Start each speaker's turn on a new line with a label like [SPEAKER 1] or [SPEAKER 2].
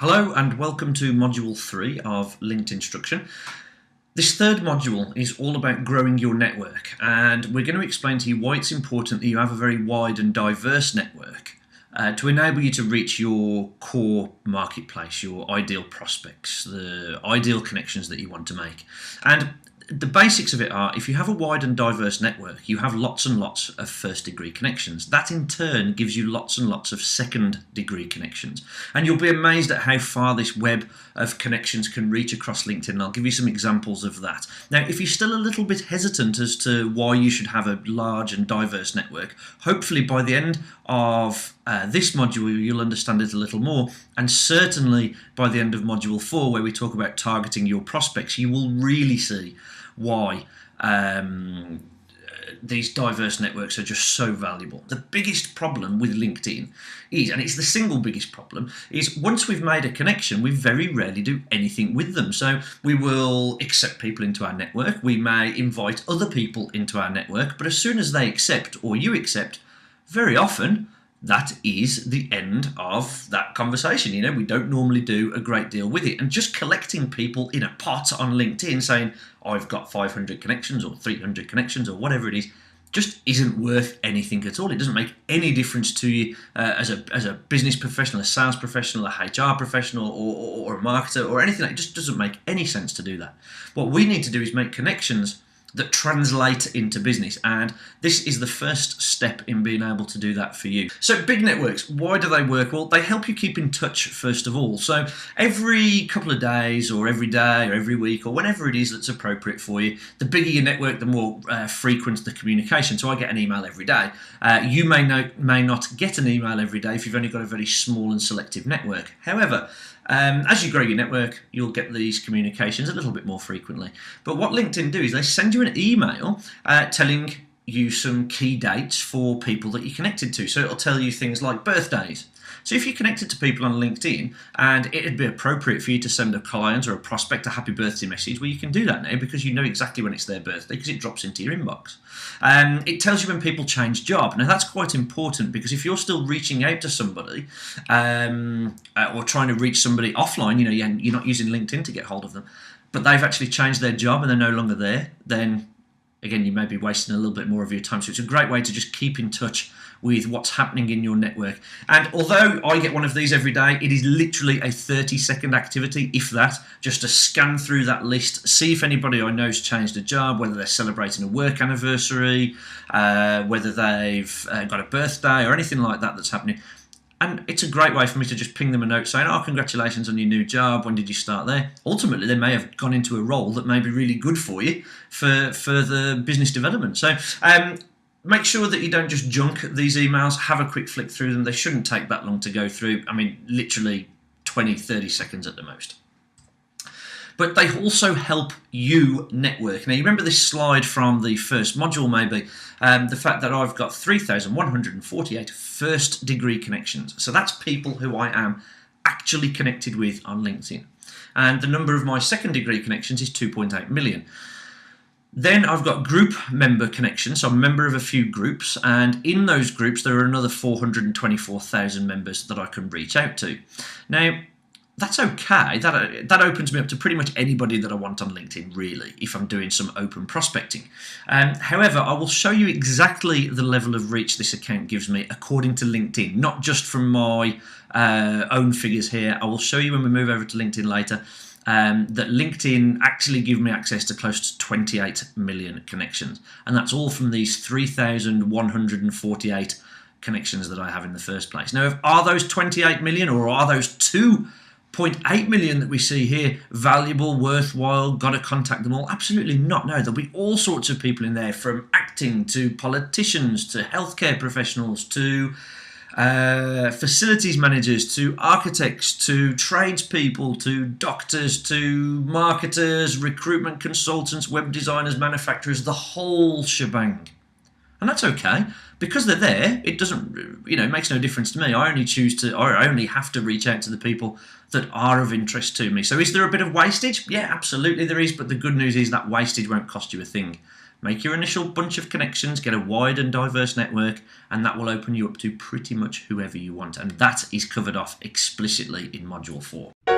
[SPEAKER 1] Hello and welcome to Module 3 of Linked Instruction. This third module is all about growing your network, and we're going to explain to you why it's important that you have a very wide and diverse network to enable you to reach your core marketplace, your ideal prospects, the ideal connections that you want to make. And the basics of it are, if you have a wide and diverse network, you have lots and lots of first degree connections. That in turn gives you lots and lots of second degree connections. And you'll be amazed at how far this web of connections can reach across LinkedIn. And I'll give you some examples of that. Now, if you're still a little bit hesitant as to why you should have a large and diverse network, hopefully by the end of this module you'll understand it a little more, and certainly by the end of module 4, where we talk about targeting your prospects, you will really see why these diverse networks are just so valuable. The biggest problem with LinkedIn is, and it's the single biggest problem, is once we've made a connection, we very rarely do anything with them. So we will accept people into our network, we may invite other people into our network, but as soon as they accept or you accept, very often that is the end of that conversation. You know, we don't normally do a great deal with it. And just collecting people in a pot on LinkedIn saying, I've got 500 connections or 300 connections or whatever it is, just isn't worth anything at all. It doesn't make any difference to you as a business professional, a sales professional, a HR professional, or a marketer or anything. It just doesn't make any sense to do that. What we need to do is make connections that translate into business, and this is the first step in being able to do that for you. So big networks, why do they work? Well, they help you keep in touch first of all. So every couple of days or every day or every week or whenever it is that's appropriate for you, the bigger your network, the more frequent the communication. So I get an email every day. You may not get an email every day if you've only got a very small and selective network. However, as you grow your network, you'll get these communications a little bit more frequently. But what LinkedIn do is they send you an email telling you some key dates for people that you're connected to. So it'll tell you things like birthdays. So if you're connected to people on LinkedIn, and it'd be appropriate for you to send a client or a prospect a happy birthday message, well, you can do that now because you know exactly when it's their birthday because it drops into your inbox. It tells you when people change job. Now that's quite important because if you're still reaching out to somebody or trying to reach somebody offline, you know, you're not using LinkedIn to get hold of them, but they've actually changed their job and they're no longer there, then again, you may be wasting a little bit more of your time. So it's a great way to just keep in touch with what's happening in your network. And although I get one of these every day, it is literally a 30-second activity, if that, just to scan through that list, see if anybody I know's changed a job, whether they're celebrating a work anniversary, whether they've got a birthday or anything like that that's happening. And it's a great way for me to just ping them a note saying, oh, congratulations on your new job. When did you start there? Ultimately, they may have gone into a role that may be really good for you for further business development. So make sure that you don't just junk these emails. Have a quick flick through them. They shouldn't take that long to go through. I mean, literally 20, 30 seconds at the most. But they also help you network. Now, you remember this slide from the first module, maybe, the fact that I've got 3,148 first degree connections. So that's people who I am actually connected with on LinkedIn. And the number of my second degree connections is 2.8 million. Then I've got group member connections, so I'm a member of a few groups, and in those groups there are another 424,000 members that I can reach out to. Now, that's okay. That opens me up to pretty much anybody that I want on LinkedIn, really, if I'm doing some open prospecting. However, I will show you exactly the level of reach this account gives me according to LinkedIn, not just from my own figures here. I will show you when we move over to LinkedIn later that LinkedIn actually give me access to close to 28 million connections. And that's all from these 3,148 connections that I have in the first place. Now, are those 28 million or are those 2.8 million that we see here valuable, worthwhile, got to contact them all? Absolutely not. No, there'll be all sorts of people in there, from acting to politicians to healthcare professionals to facilities managers to architects to tradespeople to doctors to marketers, recruitment consultants, web designers, manufacturers, the whole shebang. And that's okay. Because they're there, it doesn't, it makes no difference to me. I only have to reach out to the people that are of interest to me. So is there a bit of wastage? Yeah, absolutely there is. But the good news is that wastage won't cost you a thing, Make your initial bunch of connections, get a wide and diverse network, and that will open you up to pretty much whoever you want. And that is covered off explicitly in Module 4.